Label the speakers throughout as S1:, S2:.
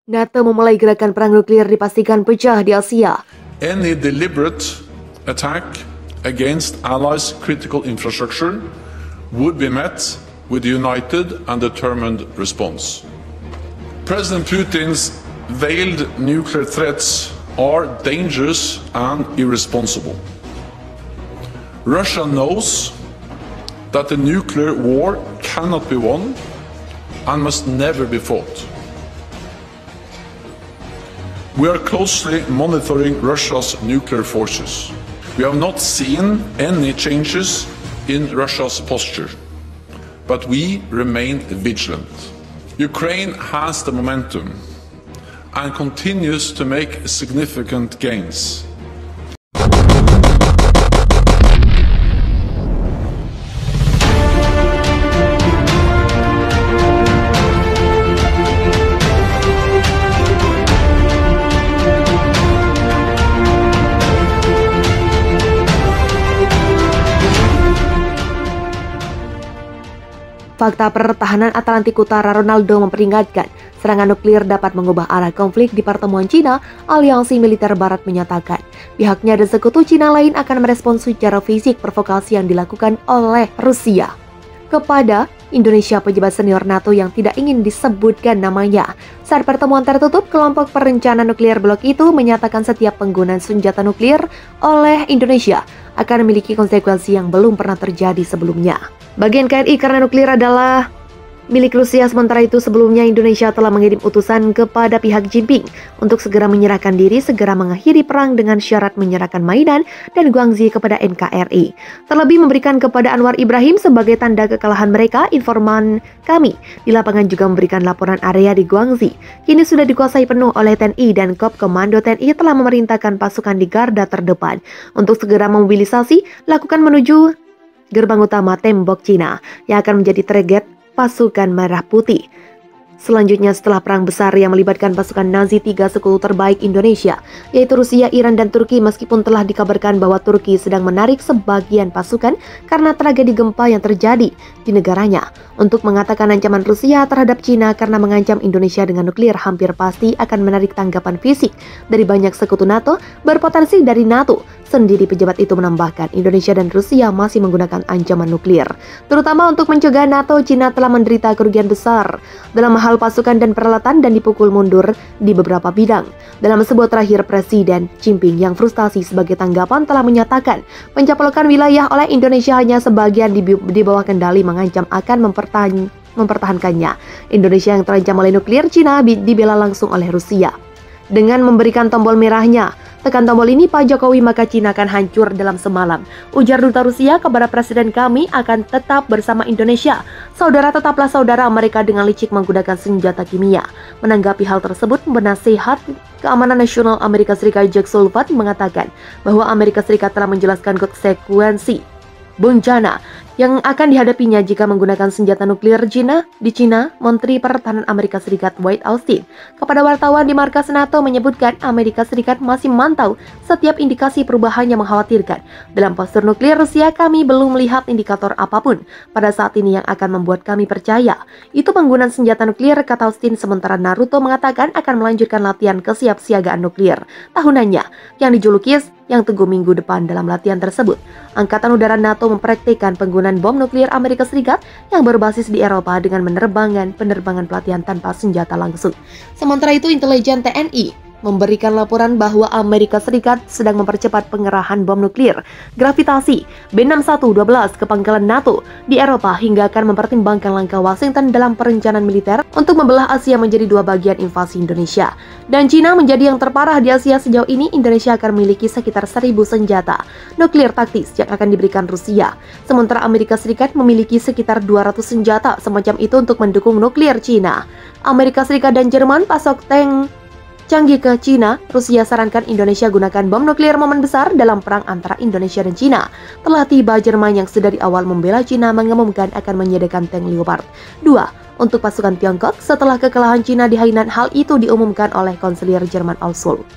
S1: NATO memulai gerakan perang nuklir dipastikan pecah di Asia.
S2: Any deliberate attack against allies' critical infrastructure would be met with a united and determined response. President Putin's veiled nuclear threats are dangerous and irresponsible. Russia knows that the nuclear war cannot be won and must never be fought. We are closely monitoring Russia's nuclear forces. We have not seen any changes in Russia's posture, but we remain vigilant. Ukraine has the momentum and continues to make significant gains.
S1: Fakta pertahanan Atlantik Utara, Ronaldo memperingatkan serangan nuklir dapat mengubah arah konflik di pertemuan Cina. Aliansi Militer Barat menyatakan pihaknya dan sekutu Cina lain akan merespons secara fisik provokasi yang dilakukan oleh Rusia kepada Indonesia. Pejabat senior NATO yang tidak ingin disebutkan namanya saat pertemuan tertutup kelompok perencana nuklir blok itu menyatakan setiap penggunaan senjata nuklir oleh Indonesia akan memiliki konsekuensi yang belum pernah terjadi sebelumnya. Bagian KRI karena nuklir adalah milik Rusia. Sementara itu sebelumnya Indonesia telah mengirim utusan kepada pihak Jinping untuk segera menyerahkan diri, segera mengakhiri perang dengan syarat menyerahkan Maidan dan Guangxi kepada NKRI. Terlebih memberikan kepada Anwar Ibrahim sebagai tanda kekalahan mereka. Informan kami di lapangan juga memberikan laporan area di Guangxi kini sudah dikuasai penuh oleh TNI dan Kop Komando TNI telah memerintahkan pasukan di garda terdepan untuk segera memobilisasi lakukan menuju gerbang utama tembok Cina yang akan menjadi target pasukan merah putih. Selanjutnya setelah perang besar yang melibatkan pasukan Nazi, 3 sekutu terbaik Indonesia yaitu Rusia, Iran, dan Turki, meskipun telah dikabarkan bahwa Turki sedang menarik sebagian pasukan karena tragedi gempa yang terjadi di negaranya. Untuk mengatakan ancaman Rusia terhadap Cina karena mengancam Indonesia dengan nuklir hampir pasti akan menarik tanggapan fisik dari banyak sekutu NATO berpotensi dari NATO sendiri. Pejabat itu menambahkan Indonesia dan Rusia masih menggunakan ancaman nuklir, terutama untuk mencegah NATO. Cina telah menderita kerugian besar dalam hal pasukan dan peralatan dan dipukul mundur di beberapa bidang. Dalam sebuah terakhir, Presiden Jinping yang frustasi sebagai tanggapan telah menyatakan pencaplokan wilayah oleh Indonesia hanya sebagian di bawah kendali mengancam akan mempertahankannya. Indonesia yang terancam oleh nuklir, Cina dibela langsung oleh Rusia dengan memberikan tombol merahnya. Tekan tombol ini Pak Jokowi maka Cina akan hancur dalam semalam. Ujar duta Rusia kepada Presiden, kami akan tetap bersama Indonesia. Saudara, tetaplah saudara mereka dengan licik menggunakan senjata kimia. Menanggapi hal tersebut, penasehat Keamanan Nasional Amerika Serikat Jake Sullivan mengatakan bahwa Amerika Serikat telah menjelaskan konsekuensi bencana yang akan dihadapinya jika menggunakan senjata nuklir Cina. Di Cina, Menteri Pertahanan Amerika Serikat Lloyd Austin kepada wartawan di markas NATO menyebutkan Amerika Serikat masih memantau setiap indikasi perubahan yang mengkhawatirkan. Dalam postur nuklir Rusia, kami belum melihat indikator apapun pada saat ini yang akan membuat kami percaya itu penggunaan senjata nuklir, kata Austin. Sementara Naruto mengatakan akan melanjutkan latihan kesiapsiagaan nuklir tahunannya yang dijuluki yang tunggu minggu depan. Dalam latihan tersebut, Angkatan Udara NATO mempraktikkan penggunaan bom nuklir Amerika Serikat yang berbasis di Eropa dengan penerbangan pelatihan tanpa senjata langsung. Sementara itu, intelijen TNI memberikan laporan bahwa Amerika Serikat sedang mempercepat pengerahan bom nuklir gravitasi B6112 ke pangkalan NATO di Eropa hingga akan mempertimbangkan langkah Washington dalam perencanaan militer untuk membelah Asia menjadi 2 bagian invasi Indonesia dan Cina menjadi yang terparah di Asia. Sejauh ini Indonesia akan memiliki sekitar 1.000 senjata nuklir taktis yang akan diberikan Rusia, sementara Amerika Serikat memiliki sekitar 200 senjata semacam itu untuk mendukung nuklir Cina. Amerika Serikat dan Jerman pasok tank canggih ke Cina. Rusia sarankan Indonesia gunakan bom nuklir. Momen besar dalam perang antara Indonesia dan Cina telah tiba. Jerman yang sedari awal membela Cina mengumumkan akan menyediakan tank Leopard 2 untuk pasukan Tiongkok setelah kekalahan Cina di Hainan. Hal itu diumumkan oleh konselir Jerman Olaf Scholz.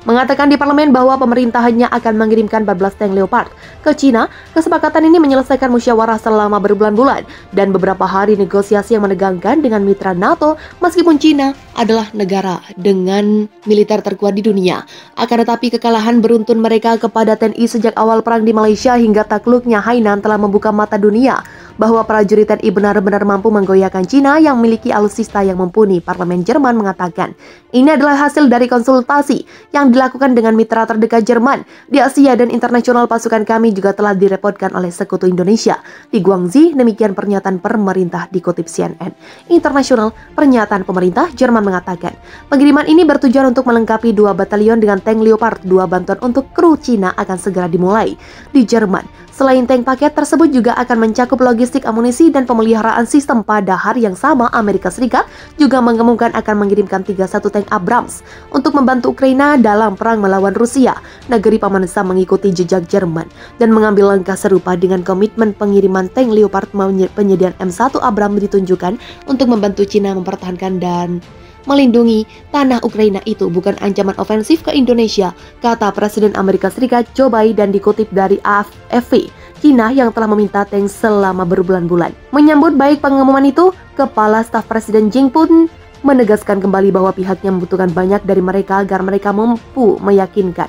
S1: mengatakan di parlemen bahwa pemerintahnya akan mengirimkan 14 tank Leopard ke Cina. Kesepakatan ini menyelesaikan musyawarah selama berbulan-bulan dan beberapa hari negosiasi yang menegangkan dengan mitra NATO meskipun Cina adalah negara dengan militer terkuat di dunia. Akan tetapi kekalahan beruntun mereka kepada TNI sejak awal perang di Malaysia hingga takluknya Hainan telah membuka mata dunia bahwa prajurit TNI benar-benar mampu menggoyahkan Cina yang memiliki alutsista yang mumpuni. Parlemen Jerman mengatakan ini adalah hasil dari konsultasi yang dilakukan dengan mitra terdekat Jerman di Asia dan internasional. Pasukan kami juga telah direpotkan oleh sekutu Indonesia di Guangxi. Demikian pernyataan pemerintah dikutip CNN Internasional. Pernyataan pemerintah Jerman mengatakan pengiriman ini bertujuan untuk melengkapi 2 batalion dengan tank Leopard. 2 bantuan untuk kru Cina akan segera dimulai di Jerman. Selain tank paket tersebut juga akan mencakup logistik amunisi dan pemeliharaan sistem. Pada hari yang sama, Amerika Serikat juga mengumumkan akan mengirimkan 31 tank Abrams untuk membantu Ukraina dalam perang melawan Rusia. Negeri Paman Sam mengikuti jejak Jerman dan mengambil langkah serupa dengan komitmen pengiriman tank Leopard. Penyediaan M1 Abrams ditunjukkan untuk membantu Cina mempertahankan dan melindungi tanah Ukraina. Itu bukan ancaman ofensif ke Indonesia, kata Presiden Amerika Serikat Joe Biden dikutip dari AFP. Cina yang telah meminta tank selama berbulan-bulan. Menyambut baik pengumuman itu, Kepala Staf Presiden Jing pun menegaskan kembali bahwa pihaknya membutuhkan banyak dari mereka agar mereka mampu meyakinkan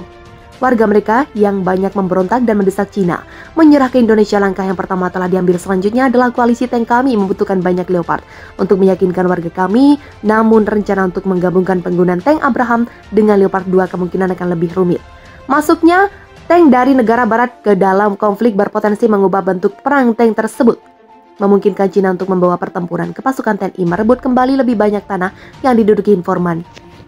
S1: warga mereka yang banyak memberontak dan mendesak Cina menyerah ke Indonesia. Langkah yang pertama telah diambil, selanjutnya adalah koalisi tank kami membutuhkan banyak Leopard untuk meyakinkan warga kami. Namun rencana untuk menggabungkan penggunaan tank Abraham dengan Leopard 2 kemungkinan akan lebih rumit. Masuknya tank dari negara barat ke dalam konflik berpotensi mengubah bentuk perang tank tersebut, memungkinkan Cina untuk membawa pertempuran ke pasukan TNI merebut kembali lebih banyak tanah yang diduduki informan.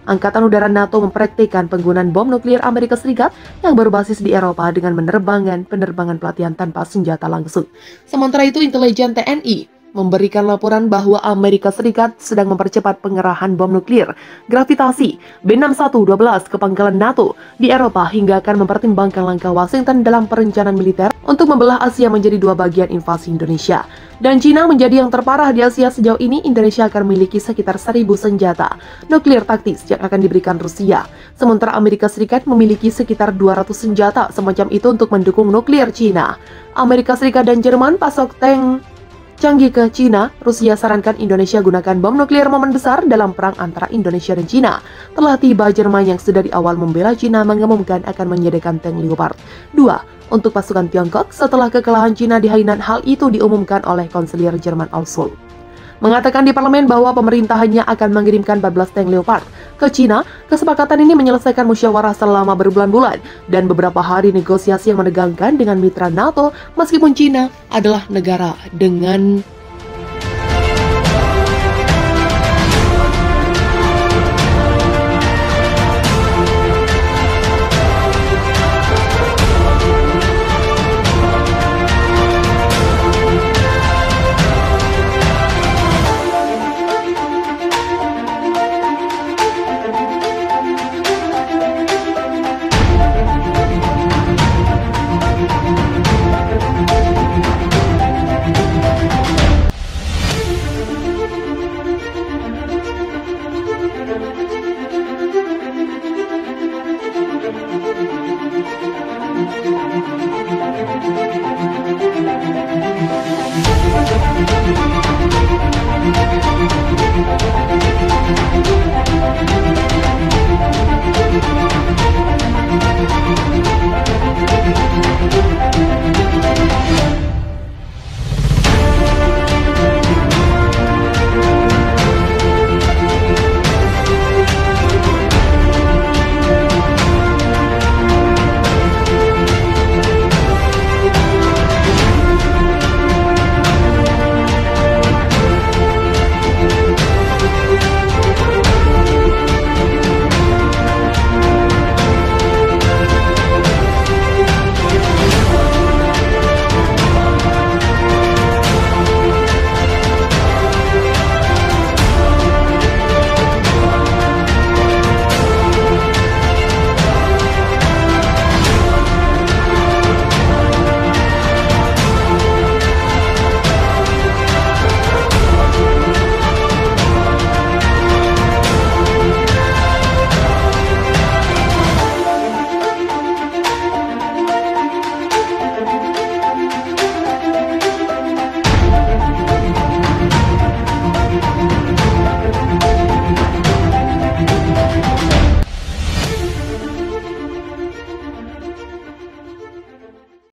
S1: Angkatan Udara NATO mempraktikkan penggunaan bom nuklir Amerika Serikat yang berbasis di Eropa dengan penerbangan pelatihan tanpa senjata langsung. Sementara itu, intelijen TNI memberikan laporan bahwa Amerika Serikat sedang mempercepat pengerahan bom nuklir gravitasi B6112 ke pangkalan NATO di Eropa hingga akan mempertimbangkan langkah Washington dalam perencanaan militer untuk membelah Asia menjadi 2 bagian invasi Indonesia dan Cina menjadi yang terparah di Asia. Sejauh ini Indonesia akan memiliki sekitar 1.000 senjata nuklir taktis yang akan diberikan Rusia, sementara Amerika Serikat memiliki sekitar 200 senjata semacam itu untuk mendukung nuklir Cina. Amerika Serikat dan Jerman pasok tank canggih ke Cina. Rusia sarankan Indonesia gunakan bom nuklir momen besar dalam perang antara Indonesia dan Cina. Telah tiba. Jerman yang sudah di awal membela Cina mengumumkan akan menyediakan tank Leopard 2 untuk pasukan Tiongkok setelah kekalahan Cina di Hainan. Hal itu diumumkan oleh konselir Jerman Olson, mengatakan di parlemen bahwa pemerintahnya akan mengirimkan 14 tank Leopard ke Cina. Kesepakatan ini menyelesaikan musyawarah selama berbulan-bulan dan beberapa hari negosiasi yang menegangkan dengan mitra NATO meskipun Cina adalah negara dengan